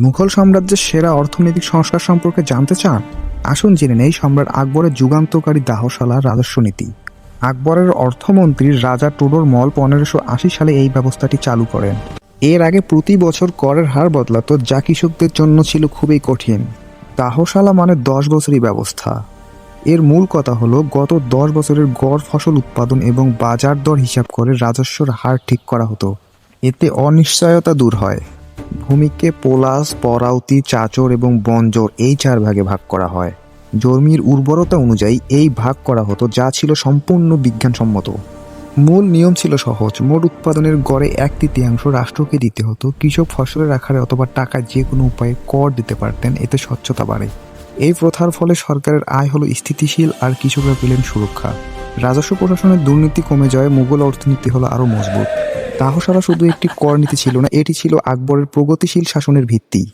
মুঘল সাম্রাজ্যের সেরা অর্থনৈতিক সংস্কার সম্পর্কে জানতে চান? আসুন জেনে নেই সম্রাট আকবরের যুগান্তকারী দাহশালা রাজস্ব নীতি। আকবরের অর্থমন্ত্রী রাজা টোডরমল 1580 সালে এই ব্যবস্থাটি চালু করেন। এর আগে প্রতি বছর করের হার বদলাতো, যা কৃষকদের জন্য ছিল খুবই কঠিন। দাহশালা মানে 10 বছরই ব্যবস্থা। এর মূল কথা হলো গত 10 বছরের গড় ফসল উৎপাদন এবং বাজার দর হিসাব করে রাজস্বর হার ঠিক করা হতো। এতে অনিশ্চয়তা দূর হয়। ভূমিকে পোলাস, পরাউতি, চাচর এবং বঞ্জর এই 4 ভাগে ভাগ করা হয়। জমির উর্বরতা অনুযায়ী এই ভাগ করা হতো, যা ছিল সম্পূর্ণ বিজ্ঞানসম্মত। মূল নিয়ম ছিল সহজ: মোট উৎপাদনের গড়ে 1/3 রাষ্ট্রকে দিতে হতো। কৃষক ফসলের আকারে অথবা টাকায় যে কোনো উপায়ে কর দিতে পারতেন, এতে স্বচ্ছতা বাড়ে। এই প্রথার ফলে সরকারের আয় হলো স্থিতিশীল আর কৃষকরা পেলেন সুরক্ষা। রাজস্ব প্রশাসনের দুর্নীতি কমে যায়, মুঘল অর্থনীতি হলো আরও মজবুত। দাহশালা শুধু একটি কর নীতি ছিল না, এটি ছিল আকবরের প্রগতিশীল শাসনের ভিত্তি।